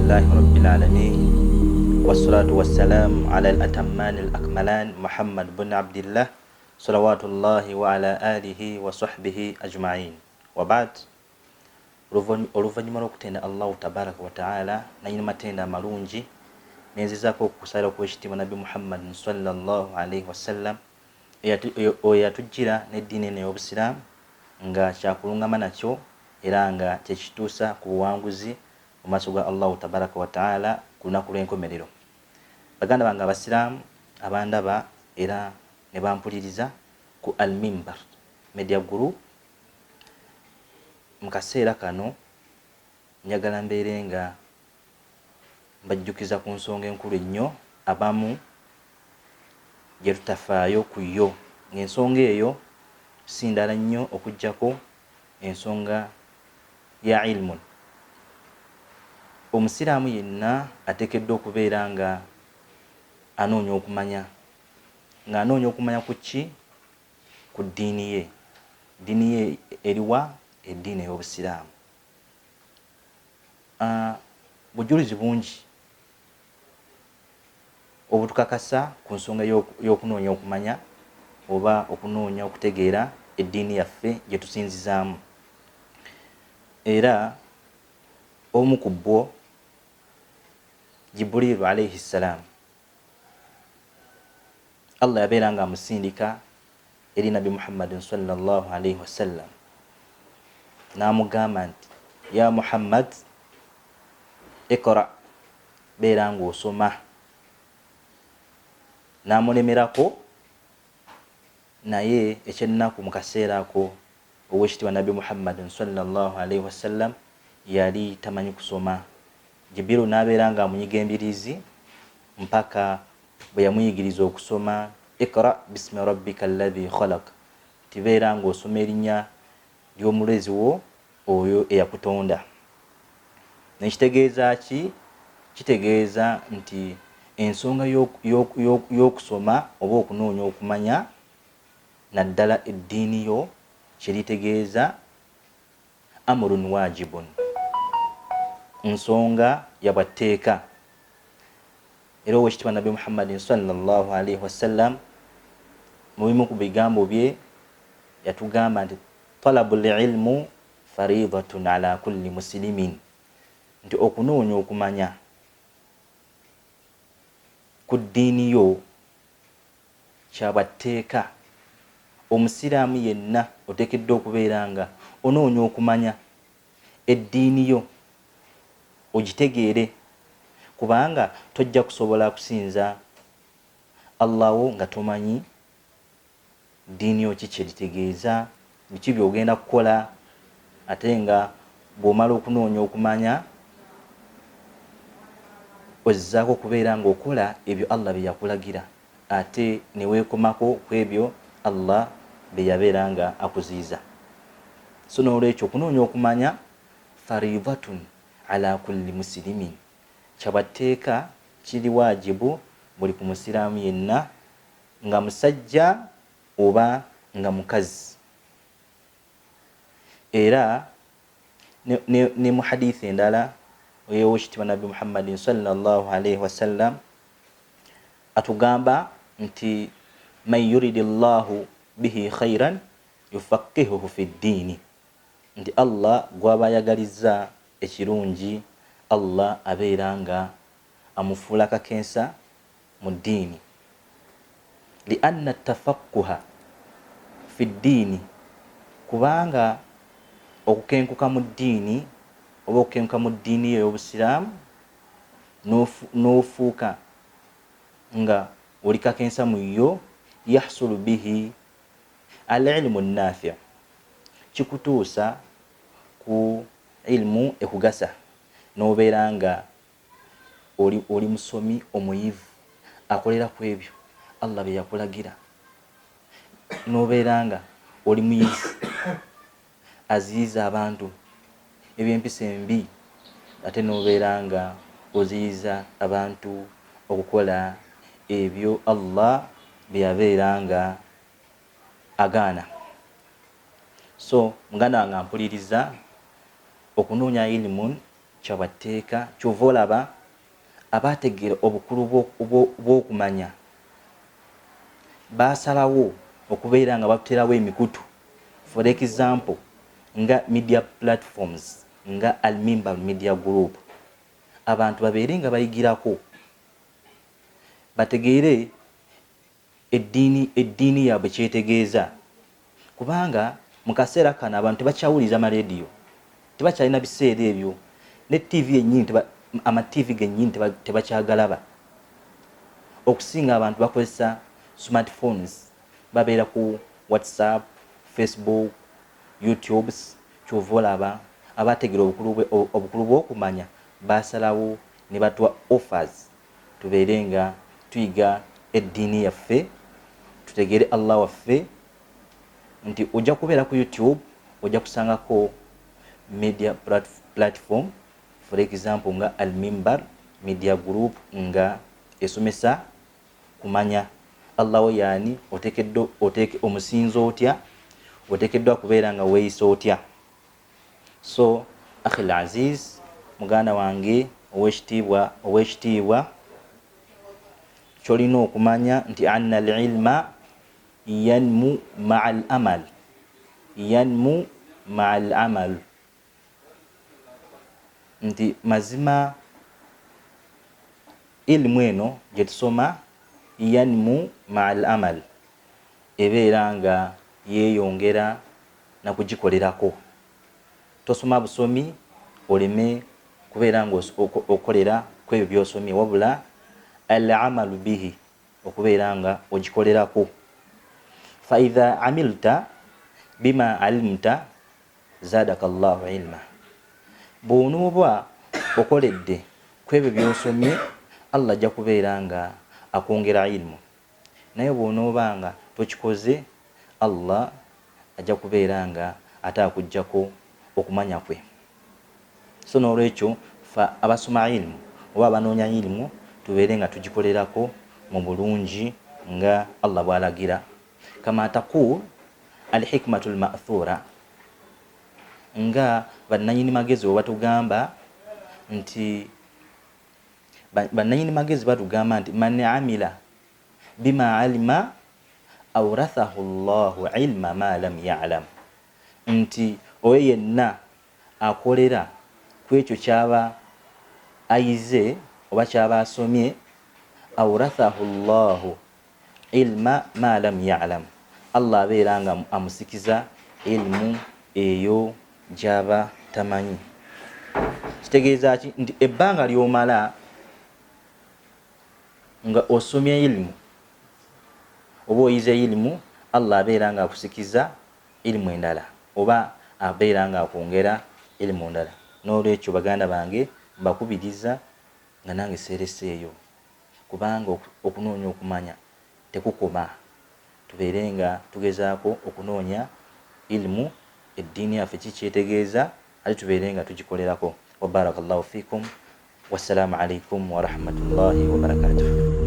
لله رب العالمين والصلاة والسلام على الأتمان الأكملان محمد بن عبد الله صلوات الله وعلى آله وصحبه أجمعين وبعد oluvannyuma lw'okutenda allahu tabaraka wataala nanyini matenda amalungi nenzizaako okukusala kw'ekitiibwa nabbi muhammadin sallallahu alaihi wasallam oyo yatujjira n'eddiini eno ey'obusiraamu nga kyakulungama nakyo era nga kyekituusa ku buwanguzi mu maaso ga allahu tabaraka wataala ku lunaku lw'enkomerero. Baganda bange abasiraamu abandaba era ne bampuliriza ku Al-Mimbar Media Group, mu kaseera kano njagala mbeere nga mbajjukiza ku nsonga enkulu ennyo abamu gye tutafaayo ku yo, ng'ensonga eyo si ndala nnyo okuggyako ensonga ya ilmun. Omusiraamu yenna ateekeddwa okubeera nga anoonya okumanya, ng'anoonya okumanya ku ki? Ku ddiini ye. Ddiini ye eriwa? Eddiini ey'obusiraamu. Bujulizi bungi obutukakasa ku nsonga y'okunoonya okumanya oba okunoonya okutegeera eddiini yaffe gye tusinzizaamu. Era omu ku bwo Jibuliiru alayhi salaam, Allah yabeera nga amusindika eri nabbi Muhammadin sallallahu alayhi wasallam, n'amugamba nti ya Muhammad ikra, beera ng'osoma. N'amulemerako, naye ekyennaku mu kaseera ako ow'ekitiibwa nabbi Muhammadin sallallahu alayhi wasallam yali tamanyi kusoma. Jibiru n'abeera nga amunyiga embiriizi mpaka bwe yamuyigiriza okusoma ikra bismi rabbika alladhi khalaq, tibeera ng'osoma erinnya ly'omulezi wo oyo eyakutonda. Nekitegeeza ki? Kitegeeza nti ensonga y'okusoma oba okunoonya okumanya naddala eddiini yo kyeritegeeza amrun wajibun, nsonga ya bwatteeka. Era ow'ekitiibwa nabbi Muhammadin sallallahu alaihi wasallam mu bimu ku bigambo bye yatugamba nti talabul ilmu faridatun ala kulli muslimin, nti okunoonya okumanya ku ddiini yo kya bwatteeka. Omusiraamu yenna oteekeddwa okubeera nga onoonya okumanya eddiini yo ogitegeere, kubanga tojja kusobola kusinza Allahu nga tomanyi ddiini yo ki kyeritegeeza, biki by'ogenda kukola. Ate nga bw'omala okunoonya okumanya ozzaako okubeera ng'okola ebyo Allah bye yakulagira, ate ne weekomako ku ebyo Allah bye yabeera nga akuziyiza. So n'olwekyo okunoonya okumanya faridatun ala kulli muslimin, kyabwatteeka, kiri wajibu buli ku musiraamu yenna, nga musajja oba nga mukazi. Era ne mu hadithi endala ey'owekitiibwa nabbi Muhammadin sallallahu alaihi wasallam atugamba nti man yuridillahu bihi khairan yufaqihuhu fi ddiini, nti Allah gw'aba ayagalizza ekirungi, Allah abeera nga amufuula kakensa mu ddiini. Li anna tafaqquha fi ddiini, kubanga okukenkuka mu ddiini oba okukenkuka mu ddiini ey'obusiraamu n'ofuuka nga oli kakensa mu yo, yahsulu bihi al-ilmu an-nafi', kikutuusa ku ilmu ekugasa, n'obeera nga oli musomi omuyivu akolera ku ebyo Allah bye yakulagira, n'obeera nga oli muyizi aziyiza abantu eby'empisa embi, ate n'obeera nga oziyiza abantu okukola ebyo Allah bye yabeera nga agaana. So muganda wange ampuliriza, okunoonya ilmun kyabateeka kyova olaba abategeera obukulu bw'okumanya basalawo okubeera nga baterawo emikutu. For example, nga media platforms nga Al-Mimbar Media Group, abantu babeere nga bayigirako, bategeere eddiini yaabwe kyetegeeza, kubanga mu kaseera kano abantu tebakyawuliza amarediyo, tebakyalina biseera ebyo, ne TV yennyini amativi gennyini tebakyagalaba. Okusinga abantu bakozesa smartphones, babeera ku WhatsApp, Facebook, YouTube. Kyova olaba abategeera obukulu bw'okumanya basalawo ne batuwa offers tubeere nga tuyiga eddiini yaffe, tutegeere Allah waffe, nti ojja kubeera ku YouTube ojja kusangako media platform, for example nga Al-Mimbar Media Group nga esomesa kumanya Allah wo yaani, omusinzo otya, oteekeddwa kubeera nga weeyisa otya. So akhil aziz, muganda wange ow'ekitiibwa, kyolina okumanya nti anna al-ilma yanmu ma'a al-amal, nti mazima ilmu eno gye tusoma yanmu ma'a al-amal, ebeera nga yeeyongera na kugikolerako. Tosoma busomi oleme kubeera nga okolera ku ebyo by'osomye, wabula al-amalu bihi, okubeera nga ogikolerako. Fa idha amilta bima alimta zadaka Allahu ilma, bw'onooba okoledde ku ebyo by'osomye Allah ajja kubeera nga akwongera ilmu, naye bw'onooba nga tokikoze Allah ajja kubeera nga ate akuggyako okumanya kwe. So n'olwekyo abasoma ilmu oba abanoonya ilmu tubeere nga tugikolerako mu bulungi nga Allah bw'alagira. Kama taqul al-hikmatul ma'thura, nga bannanyini magezi batugamba nti man amila bima alima awrathahu Allahu ilma ma lam ya'lam, nti oyo yenna akolera ku ekyo kyaba ayize oba kyaba asomye, awrathahu Allahu ilma ma lam ya'lam, Allah abeera nga amusikiza ilmu eyo gyaba tamanyi. Kitegeeza ki? Nti ebbanga ly'omala nga osomye ilmu oba oyize ilmu, Allah abeera nga akusikiza ilmu endala oba abeera nga akwongera ilmu ndala. N'olwekyo baganda bange mbakubiriza nga nange seereseeyo, kubanga okunoonya okumanya tekukoma. Tubeere nga tugezaako okunoonya ilmu, eddiini yaffe kikyetegeeza, ate tubeere nga tugikolerako. Wa barakallahu fikum, wassalamu alaikum wa rahmatullahi wa barakatuh.